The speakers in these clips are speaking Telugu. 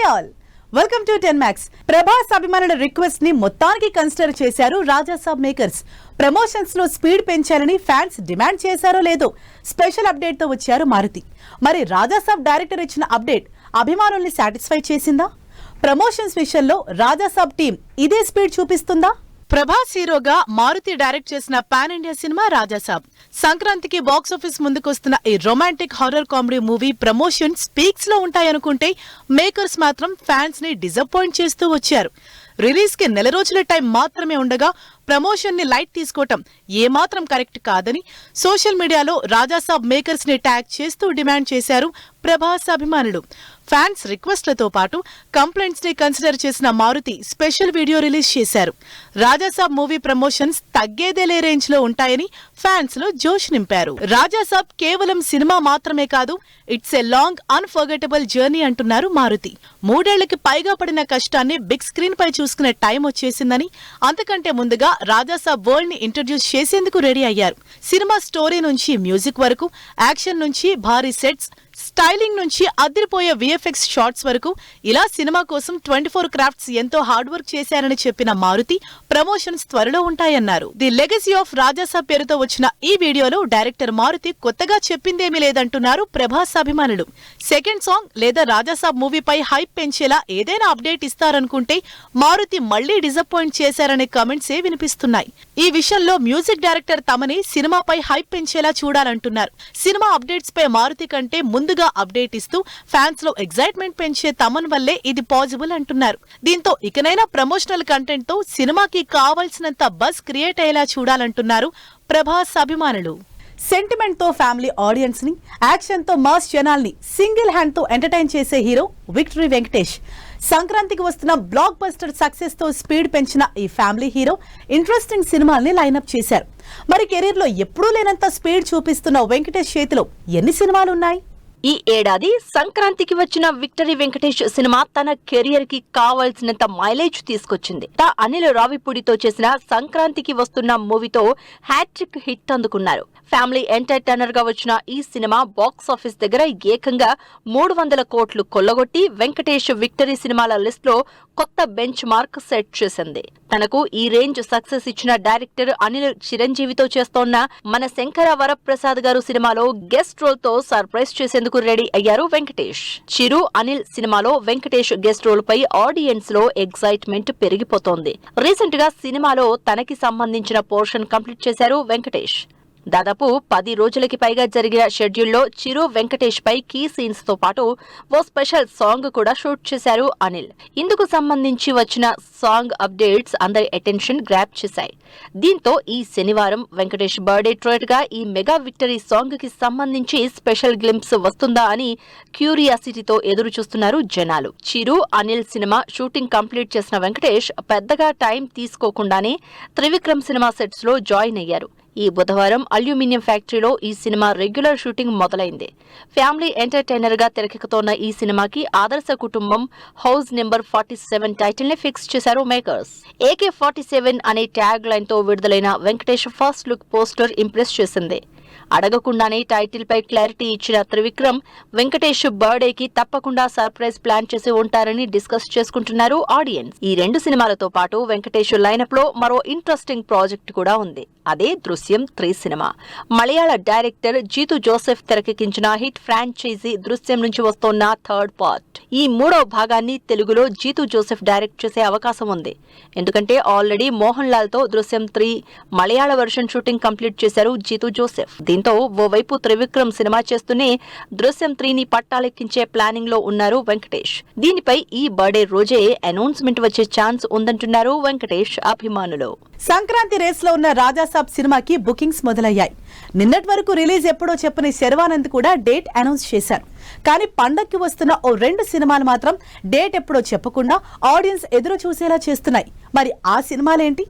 All welcome to 10 Max. Prabhas అభిమానుల రిక్వెస్ట్ ని మొత్తానికి కన్సిడర్ చేశారు రాజాసాబ్ మేకర్స్. ప్రమోషన్స్ లో స్పీడ్ పెంచాలని ఫ్యాన్స్ డిమాండ్ చేశారో లేదో స్పెషల్ అప్డేట్ తో వచ్చారు మారుతి. మరి రాజాసాబ్ డైరెక్టర్ ఇచ్చిన అప్డేట్ అభిమానుల్ని సాటిస్ఫై చేసిందా? ప్రమోషన్స్ విషయంలో రాజాసాబ్ టీం ఇదే స్పీడ్ చూపిస్తుందా? ప్రభాస్ హీరోగా మారుతి డైరెక్ట్ చేసిన పాన్ ఇండియా సినిమా రాజాసాబ్. సంక్రాంతికి బాక్సాఫీస్ ముందుకొస్తున్న ఈ romantic horror comedy movie promotion speaks లో ఉంటాయనుకుంటే మేకర్స్ మాత్రం ఫ్యాన్స్ ని డిసప్పాయింట్ చేస్తూ వచ్చారు. రిలీజ్ కి నెల రోజుల టైం మాత్రమే ఉండగా ప్రమోషన్ ని లైట్ తీసుకోవటం ఏమాత్రం కరెక్ట్ కాదని సోషల్ మీడియాలో రాజాసాబ్ మేకర్స్ ని ట్యాగ్ చేస్తూ డిమాండ్ చేశారు ప్రభాస్ అభిమానులు. ఫ్యాన్స్ రిక్వెస్ట్లతో పాటు కంప్లైంట్స్ ని కన్సిడర్ చేసిన మారుతి స్పెషల్ వీడియో రిలీజ్ చేశారు. రాజాసాబ్ మూవీ ప్రమోషన్స్ తగ్గేదేలే రేంజ్ లో ఉంటాయని ఫ్యాన్స్ లో జోష్ నింపారు. రాజాసాబ్ కేవలం సినిమా మాత్రమే కాదు, it's a long unforgettable journey అంటున్నారు మారుతి. 3 ఏళ్లకి పైగా పడిన కష్టాన్ని బిగ్ స్క్రీన్ పై చూసుకునే టైం వచ్చేసిందని, అంతకంటే ముందుగా రాజాసాబ్ వరల్డ్ ని ఇంట్రడ్యూస్ చేసేందుకు రెడీ అయ్యారు. సినిమా స్టోరీ నుంచి మ్యూజిక్ వరకు, యాక్షన్ నుంచి భారీ సెట్స్, స్టైలింగ్ నుంచి అదిరిపోయే విఎఫ్ఎక్స్ షాట్స్ వరకు ఇలా సినిమా కోసం 24 క్రాఫ్ట్స్ ఎంతో హార్డ్ వర్క్ చేశారని చెప్పిన మారుతి ప్రమోషన్స్ త్వరలో ఉంటాయన్నారు. ది లెగసీ ఆఫ్ రాజాసాబ్ పేరుతో వచ్చిన ఈ వీడియోలో డైరెక్టర్ మారుతి కొత్తగా చెప్పిందేమీ లేదంటున్నారు ప్రభాస్ అభిమానులు. సెకండ్ సాంగ్ లేదా రాజాసాబ్ మూవీపై హైప్ పెంచేలా ఏదైనా అప్డేట్ ఇస్తారనుకుంటే మారుతి మళ్లీ డిసప్పాయింట్ చేశారనే కామెంట్సే వినిపిస్తున్నాయి. ఈ విషయంలో మ్యూజిక్ డైరెక్టర్ తమని సినిమాపై హైప్ పెంచేలా చూడాలంటున్నారు. సినిమా అప్డేట్స్ పై మారుతి కంటే ముందుగా అప్డేట్ ఇస్తూ ఫ్యాన్స్ లో ఎగ్జైట్మెంట్ పెంచే తమన్ వల్లే ఇది పాసిబుల్ అంటున్నారు. దీంతో ఇకనైనా ప్రమోషనల్ కంటెంట్ తో సినిమాకి కావాల్సినంత బజ్ క్రియేట్ అయ్యేలా చూడాలంటున్నారు ప్రభాస్ అభిమానులు. సెంటిమెంట్ తో ఫ్యామిలీ ఆడియన్స్ ని, యాక్షన్ తో మాస్ జనాల్ని సింగిల్ హ్యాండ్ తో ఎంటర్టైన్ చేసే హీరో విక్టరీ వెంకటేష్. సంక్రాంతికి వస్తున్న బ్లాక్ బస్టర్ సక్సెస్ తో స్పీడ్ పెంచిన ఈ ఫ్యామిలీ హీరో ఇంట్రెస్టింగ్ సినిమాల్ని లైనప్ చేశారు. మరి కెరీర్ లో ఎప్పుడూ లేనంత స్పీడ్ చూపిస్తున్న వెంకటేష్ చేతిలో ఎన్ని సినిమాలున్నాయి? ఈ ఏడాది సంక్రాంతికి వచ్చిన విక్టరీ వెంకటేష్ సినిమా తన కెరియర్ కి కావాల్సినంత మైలేజ్ తీసుకొచ్చింది. అనిల్ రావిపూడితో చేసిన సంక్రాంతికి వస్తున్న మూవీతో హ్యాట్రిక్ హిట్ అందుకున్నారు. ఫ్యామిలీ ఎంటర్టైనర్ గా వచ్చిన ఈ సినిమా బాక్స్ ఆఫీస్ దగ్గర ఏకంగా 300 కోట్లు కొల్లగొట్టి వెంకటేష్ విక్టరీ సినిమాల లిస్ట్ లో కొత్త బెంచ్ మార్క్ సెట్ చేసింది. తనకు ఈ రేంజ్ సక్సెస్ ఇచ్చిన డైరెక్టర్ అనిల్ చిరంజీవితో చేస్తోన్న మన శంకర వరప్రసాద్ గారు సినిమాలో గెస్ట్ రోల్ తో సర్ప్రైజ్ చేసేందుకు రెడీ అయ్యారు వెంకటేష్. చిరు అనిల్ సినిమాలో వెంకటేష్ గెస్ట్ రోల్ పై ఆడియన్స్ లో ఎగ్జైట్మెంట్ పెరిగిపోతోంది. రీసెంట్ గా సినిమాలో తనకి సంబంధించిన పోర్షన్ కంప్లీట్ చేశారు వెంకటేష్. దాదాపు 10 రోజులకి పైగా జరిగిన షెడ్యూల్లో చిరు వెంకటేష్ పై కీ సీన్స్ తో పాటు ఓ స్పెషల్ సాంగ్ కూడా షూట్ చేశారు అనిల్. ఇందుకు సంబంధించి వచ్చిన సాంగ్ అప్డేట్స్ అందరి అటెన్షన్ గ్రాప్ చేశాయి. దీంతో ఈ శనివారం వెంకటేష్ బర్త్డే ట్రీట్ గా ఈ మెగా విక్టరీ సాంగ్ కి సంబంధించి స్పెషల్ గ్లింప్స్ వస్తుందా అని క్యూరియాసిటీతో ఎదురు చూస్తున్నారు జనాలు. చిరు అనిల్ సినిమా షూటింగ్ కంప్లీట్ చేసిన వెంకటేష్ పెద్దగా టైం తీసుకోకుండానే త్రివిక్రమ్ సినిమా సెట్స్ లో జాయిన్ అయ్యారు. ఈ బుధవారం అల్యూమినియం ఫ్యాక్టరీలో ఈ సినిమా రెగ్యులర్ షూటింగ్ మొదలైంది. ఫ్యామిలీ ఎంటర్టైనర్ గా తెరకెక్కుతోన్న ఈ సినిమాకి ఆదర్శ కుటుంబం హౌస్ నెంబర్ 47 టైటిల్ ని ఫిక్స్ చేశారు మేకర్స్. AK-47 అనే ట్యాగ్ లైన్ తో విడుదలైన Venkatesh first look poster impress చేసింది. అడగకుండానే టైటిల్ పై క్లారిటీ ఇచ్చిన త్రివిక్రమ్ వెంకటేష్ బర్త్డేకి తప్పకుండా సర్ప్రైజ్ ప్లాన్ చేసి ఉంటారని డిస్కస్ చేసుకుంటున్నారు ఆడియన్స్. ఈ 2 సినిమాలతో పాటు వెంకటేష్ లైనప్ లో మరో ఇంట్రెస్టింగ్ ప్రాజెక్ట్ కూడా ఉంది. అదే దృశ్యం 3 సినిమా. మలయాళ డైరెక్టర్ జీతు జోసెఫ్ తెరకెక్కించిన హిట్ ఫ్రాంచైజీ దృశ్యం నుంచి వస్తోన్న 3rd పార్ట్. ఈ 3వ భాగాన్ని తెలుగులో జీతు జోసెఫ్ డైరెక్ట్ చేసే అవకాశం ఉంది. ఎందుకంటే ఆల్రెడీ మోహన్ లాల్ తో దృశ్యం 3 మలయాళ వర్షన్ షూటింగ్ కంప్లీట్ చేశారు జీతు జోసెఫ్. దీంతో ఓవైపు త్రివిక్రమ్ సినిమా చేస్తూనే దృశ్యం 3ని పట్టాలెక్కించే ప్లానింగ్ లో ఉన్నారు వెంకటేష్. దీనిపై ఈ బర్త్డే రోజే అనౌన్స్మెంట్ వచ్చే ఛాన్స్ ఉందంటున్నారు వెంకటేష్ అభిమానులు. సంక్రాంతి రేస్ లో ఉన్న రాజాసాబ్ సినిమాకి బుకింగ్స్ మొదలయ్యాయి. నిన్నటి వరకు రిలీజ్ ఎప్పుడో చెప్పని శర్వానంద్ కూడా డేట్ అనౌన్స్ చేశారు. కానీ పండక్కి వస్తున్న ఓ 2 సినిమాలు మాత్రం డేట్ ఎప్పుడో చెప్పకుండా ఆడియన్స్ ఎదురు చూసేలా చేస్తున్నాయి. మరి ఆ సినిమాలేంటి?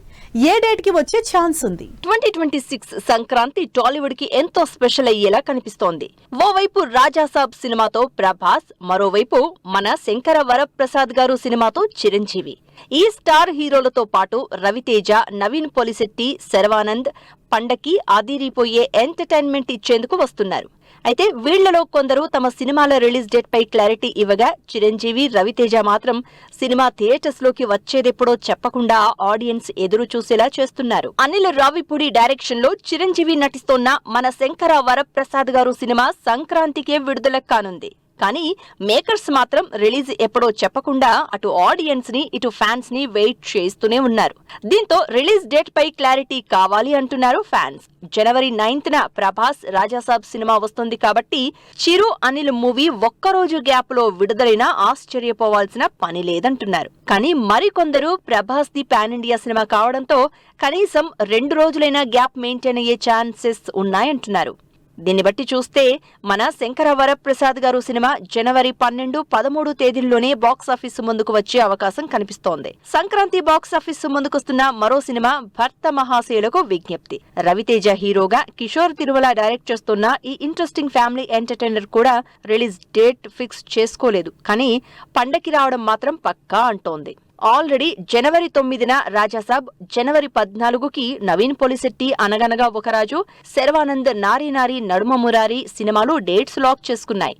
ఏ డేట్ కి వచ్చే ఛాన్స్ ఉంది? 2026 సంక్రాంతి టాలీవుడ్ కి ఎంతో స్పెషల్ అయ్యేలా కనిపిస్తోంది. ఓవైపు రాజాసాబ్ సినిమాతో ప్రభాస్, మరోవైపు మన శంకర వరప్రసాద్ గారు సినిమాతో చిరంజీవి. ఈ స్టార్ హీరోలతో పాటు రవితేజ, నవీన్ పొలిశెట్టి, శర్వానంద్ పండక్కి అదిరిపోయే ఎంటర్టైన్మెంట్ ఇచ్చేందుకు వస్తున్నారు. అయితే వీళ్లలో కొందరు తమ సినిమాల రిలీజ్ డేట్ పై క్లారిటీ ఇవ్వగా, చిరంజీవి, రవితేజ మాత్రం సినిమా థియేటర్స్ లోకి వచ్చేదెప్పుడో చెప్పకుండా ఆడియన్స్ ఎదురు చూసేలా చేస్తున్నారు. అనిల్ రావిపూడి డైరెక్షన్ లో చిరంజీవి నటిస్తోన్న మన శంకర వరప్రసాద్ గారు సినిమా సంక్రాంతికే విడుదల కానుంది. కానీ మేకర్స్ మాత్రం రిలీజ్ ఎప్పుడో చెప్పకుండా అటు ఆడియన్స్ ని ఇటు ఫ్యాన్స్ ని వెయిట్ చేస్తూనే ఉన్నారు. దీంతో రిలీజ్ డేట్ పై క్లారిటీ కావాలి అంటున్నారు ఫ్యాన్స్. జనవరి 9న ప్రభాస్ రాజాసాబ్ సినిమా వస్తుంది కాబట్టి చిరు అనిల్ మూవీ ఒక్కరోజు గ్యాప్ లో విడుదలైనా ఆశ్చర్యపోవాల్సిన పని లేదంటున్నారు. కానీ మరికొందరు Prabhas the pan India cinema కావడంతో కనీసం 2 రోజులైనా గ్యాప్ మెయింటైన్ అయ్యే ఛాన్సెస్ ఉన్నాయంటున్నారు. దీన్ని బట్టి చూస్తే మన శంకర వరప్రసాద్ గారు సినిమా జనవరి 12, 13 తేదీల్లోనే బాక్సాఫీస్ ముందుకు వచ్చే అవకాశం కనిపిస్తోంది. సంక్రాంతి బాక్సాఫీస్ ముందుకొస్తున్న మరో సినిమా భర్త మహాశయులకు విజ్ఞప్తి. రవితేజ హీరోగా కిషోర్ తిరుమల డైరెక్ట్ చేస్తున్న ఈ ఇంట్రెస్టింగ్ ఫ్యామిలీ ఎంటర్టైనర్ కూడా రిలీజ్ డేట్ ఫిక్స్ చేసుకోలేదు. కానీ పండకి రావడం మాత్రం పక్కా అంటోంది. ఆల్రెడీ జనవరి 9న రాజాసాబ్, జనవరి 14కి నవీన్ పోలిశెట్టి అనగనగా ఒక రాజు, శర్వానంద్ నారీ నారీ నడుమ మురారి సినిమాలు డేట్స్ లాక్ చేసుకున్నాయి.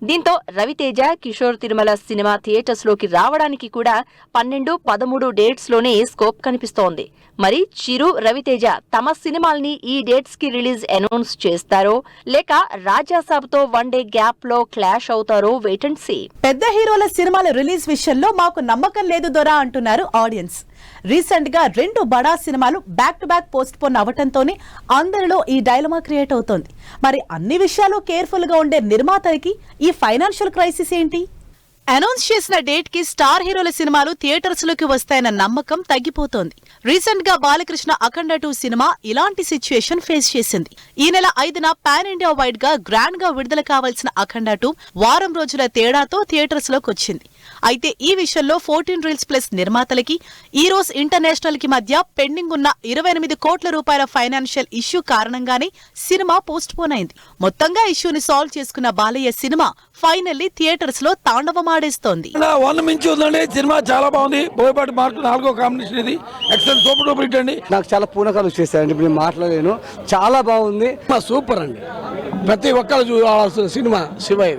దీంతో రవితేజ, కిషోర్ తిరుమల సినిమా థియేటర్స్ లోకి రావడానికి కూడా 12, 13 డేట్స్ లోనే స్కోప్ కనిపిస్తోంది. మరి చిరు, రవితేజ తమ సినిమాల్ని ఈ డేట్స్ కి రిలీజ్ అనౌన్స్ చేస్తారో లేక రాజాసాబ్ తో 1 డే గ్యాప్ లో క్లాష్ అవుతారో వెయిట్ అండ్ సీ. పెద్ద హీరోల సినిమాల రిలీజ్ విషయంలో మాకు నమ్మకం లేదు దొరా అంటున్నారు ఆడియన్స్. రీసెంట్ గా 2 బడా సినిమాలు back to back postpone అవటంతోనే అందరిలో ఈ డైలమా క్రియేట్ అవుతోంది. మరి అన్ని విషయాలు కేర్ఫుల్ గా ఉండే నిర్మాతలకి ఈ ఫైనాన్షియల్ క్రైసిస్ ఏంటి? అనౌన్స్ చేసిన డేట్ కి స్టార్ హీరోల సినిమాలు థియేటర్స్ లోకి వస్తాయన్న నమ్మకం తగ్గిపోతోంది. రీసెంట్ గా బాలకృష్ణ అఖండ 2 సినిమా ఇలాంటి సిచ్యుయేషన్ ఫేస్ చేసింది. ఈ నెల 5న పాన్ ఇండియా వైడ్ గా గ్రాండ్ గా విడుదల కావాల్సిన అఖండ 2 వారం రోజుల తేడాతో థియేటర్స్ లోకి వచ్చింది. అయితే ఈ విషయంలో 14 రీల్స్ ప్లస్ నిర్మాతలకి, ఈరోస్ ఇంటర్నేషనల్ కి మధ్య పెండింగ్ ఉన్న 28 కోట్ల రూపాయల ఫైనాన్షియల్ ఇష్యూ కారణంగానే సినిమా పోస్ట్ పోన్ అయింది. మొత్తంగా ఇష్యూని సాల్వ్ చేసుకున్న బాలయ్య సినిమా ఫైనల్లీ థియేటర్స్ లో తాండవమాడేస్తోంది. సినిమా చాలా బాగుంది. బోయపాటి మార్క్ 4వ కాంబినేషన్ ఇది. ఎక్సలెంట్, సూపర్ డూపర్ హిట్ అండి. నాకు చాలా పూనకాలు చేశారండి. ఇప్పుడు మాట్లాడలేను. చాలా బాగుంది. సూపర్ అండి. ప్రతి ఒక్కరు చూడాల్సిన సినిమా శివ.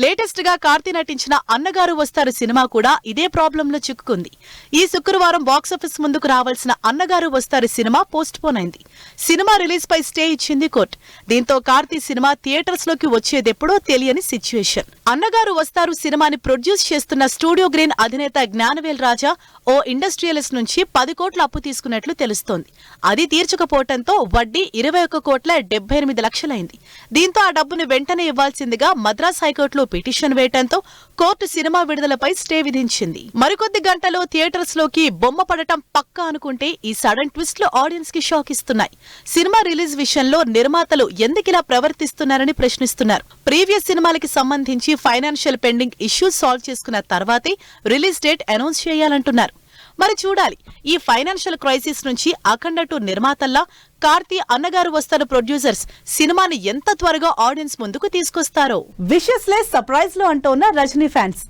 లేటెస్ట్ గా కార్తీ నటించిన అన్నగారు వస్తారు సినిమా కూడా ఇదే ప్రాబ్లం లో చిక్కుకుంది. ఈ శుక్రవారం బాక్సాఫీస్ ముందుకు రావాల్సిన అన్నగారు వస్తారు సినిమా పోస్ట్ పోన్ అయింది. సినిమా రిలీజ్ పై స్టే ఇచ్చింది కోర్టు. దీంతో కార్తీ సినిమా థియేటర్స్ లోకి వచ్చేదెప్పుడో తెలియని సిచ్యుయేషన్. అన్నగారు వస్తారు సినిమాని ప్రొడ్యూస్ చేస్తున్న స్టూడియో గ్రీన్ అధినేత జ్ఞానవేల్ రాజా ఓ ఇండస్ట్రియలిస్ట్ నుంచి 10 కోట్ల అప్పు తీసుకున్నట్లు తెలుస్తోంది. అది తీర్చకపోవడంతో వడ్డీ 21,78 లక్షలైంది. దీంతో ఆ డబ్బును వెంటనే ఇవ్వాల్సిందిగా మద్రాస్ హైకోర్టులో పిటిషన్ వేయడంతో కోర్టు సినిమా విడుదలపై స్టే విధించింది. మరికొద్ది గంటలో థియేటర్స్ లోకి బొమ్మ పడటం పక్కా అనుకుంటే ఈ సడన్ ట్విస్ట్ లో ఆడియన్స్ కి షాక్ ఇస్తున్నాయి. సినిమా రిలీజ్ విషయంలో నిర్మాతలు ఎందుకిలా ప్రవర్తిస్తున్నారని ప్రశ్నిస్తున్నారు. ప్రీవియస్ సినిమాలకి సంబంధించి ఫైనాన్షియల్ పెండింగ్ ఇష్యూస్ సాల్వ్ చేసుకున్న తర్వాతే రిలీజ్ డేట్ అనౌన్స్ చేయాలంటున్నారు. మరి చూడాలి ఈ ఫైనాన్షియల్ క్రైసిస్ నుంచి అఖండ 2 నిర్మాతల్లా కార్తీ అన్నగారు వస్తారు ప్రొడ్యూసర్స్ సినిమాని ఎంత త్వరగా ఆడియన్స్ ముందుకు తీసుకొస్తారో. విషెస్ లెస్ సర్ప్రైజ్ లో అంటోన్న రజనీ ఫ్యాన్స్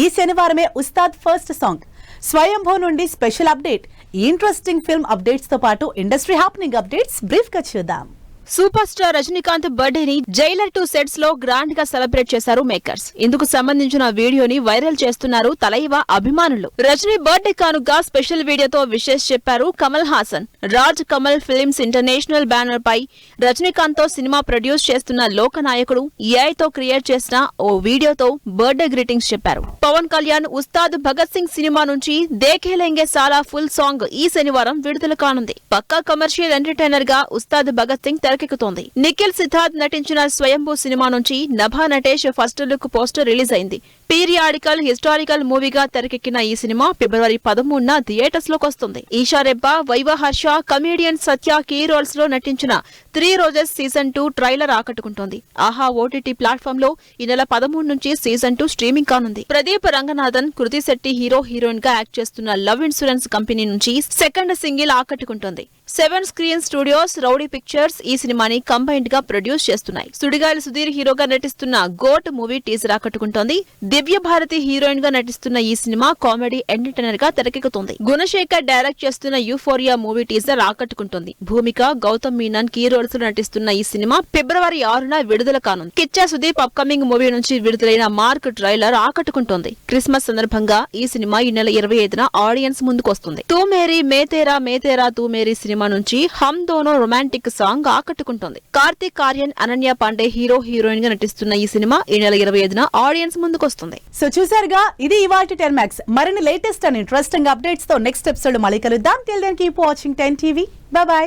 ఈ శనివారమే ఉస్తాద్ ఫస్ట్ సాంగ్ స్వయంభూ నుండి special update. Interesting film updates తో పాటు ఇండస్ట్రీ హ్యాపెనింగ్ అప్డేట్స్ బ్రీఫ్ గా చూద్దాం. సూపర్ స్టార్ రజనీకాంత్ బర్త్డేని జైలర్ 2 సెట్స్ లో గ్రాండ్ గా సెలబ్రేట్ చేశారు మేకర్స్. ఇందుకు సంబంధించిన వీడియోని వైరల్ చేస్తున్నారు తలైవ అభిమానులు. రజనీ బర్త్డే కానుగా స్పెషల్ వీడియోతో విషెస్ చెప్పారు Kamal Haasan. Raj Kamal films international banner పై రజనీకాంత్ తో సినిమా ప్రొడ్యూస్ చేస్తున్న లోకనాయకుడు AI తో క్రియేట్ చేసిన ఓ వీడియోతో బర్త్డే గ్రీటింగ్స్ చెప్పారు. పవన్ కళ్యాణ్ ఉస్తాద్ భగత్ సింగ్ సినిమా నుంచి దేఖేలేంగే సాలా ఫుల్ సాంగ్ ఈ శనివారం విడుదల కానుంది. పక్కా కమర్షియల్ ఎంటర్టైనర్ గా ఉస్తాద్ భగత్ సింగ్ తెరకెక్కుతోంది. నిఖిల్ సిద్ధార్థ్ నటించిన స్వయంభూ సినిమా నుంచి Nabha Natesh first look poster release అయింది. పీరియాడికల్ హిస్టారికల్ మూవీగా తెరకెక్కిన ఈ సినిమా ఫిబ్రవరి 13న థియేటర్స్ లోకి వస్తుంది. ఈషా రెబ్బా, వైవ హర్ష, కమేడియన్ సత్య కీ రోల్స్ లో నటించిన 3 రోజెస్ సీజన్ 2 ట్రైలర్ ఆకట్టుకుంటోంది. ఆహా ఓటీటీ ప్లాట్ఫామ్ లో ఈ నెల 13 నుంచి సీజన్ 2 స్ట్రీమింగ్ కానుంది. ప్రదీప్ రంగనాథన్, కృతి శెట్టి హీరో హీరోయిన్ గా యాక్ట్ చేస్తున్న లవ్ ఇన్సూరెన్స్ కంపెనీ నుంచి సెకండ్ సింగిల్ ఆకట్టుకుంటోంది. 7 స్క్రీన్ స్టూడియోస్, రౌడీ పిక్చర్స్ ఈ సినిమాని కంబైన్డ్ గా ప్రొడ్యూస్ చేస్తున్నాయి. సుడిగాలి సుధీర్ హీరోగా నటిస్తున్న గోట్ మూవీ టీజర్ ఆకట్టుకుంటోంది. దివ్య భారతి హీరోయిన్ గా నటిస్తున్న ఈ సినిమా కామెడీ ఎంటర్టైనర్ గా తెరకెక్కుతుంది. గుణశేఖర్ డైరెక్ట్ చేస్తున్న యూఫోరియా మూవీ టీజర్ ఆకట్టుకుంటోంది. భూమిక, గౌతమ్ మీనన్ కీ రోల్స్ లో నటిస్తున్న ఈ సినిమా ఫిబ్రవరి 6న విడుదల కానుంది. కిచ్చా సుదీప్ అప్కమింగ్ మూవీ నుంచి విడుదలైన మార్క్ ట్రైలర్ ఆకట్టుకుంటోంది. క్రిస్మస్ సందర్భంగా ఈ సినిమా ఈ నెల 25న ఆడియన్స్ ముందుకొస్తుంది. తూ మేరీ మేతేరా తూ మేరీ సినిమా నుంచి హమ్ దోనో రొమాంటిక్ సాంగ్ ఆకట్టుకుంటోంది. కార్తీక్ ఆర్యన్, అనన్య పాండే హీరో హీరోయిన్ గా నటిస్తున్న ఈ సినిమా ఈ నెల 25న ఆడియన్స్ ముందుకొస్తుంది. సో చూసారుగా, ఇది ఇవాల్టి 10 మ్యాక్స్. మరిన్ని లేటెస్ట్ అండ్ ఇంట్రెస్టింగ్ అప్డేట్స్ తో నెక్స్ట్ ఎపిసోడ్ మళ్ళీ కలుద్దాం. Till then keep watching 10 TV. Bye.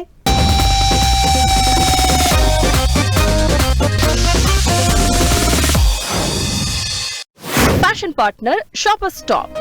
Fashion partner shopper stop.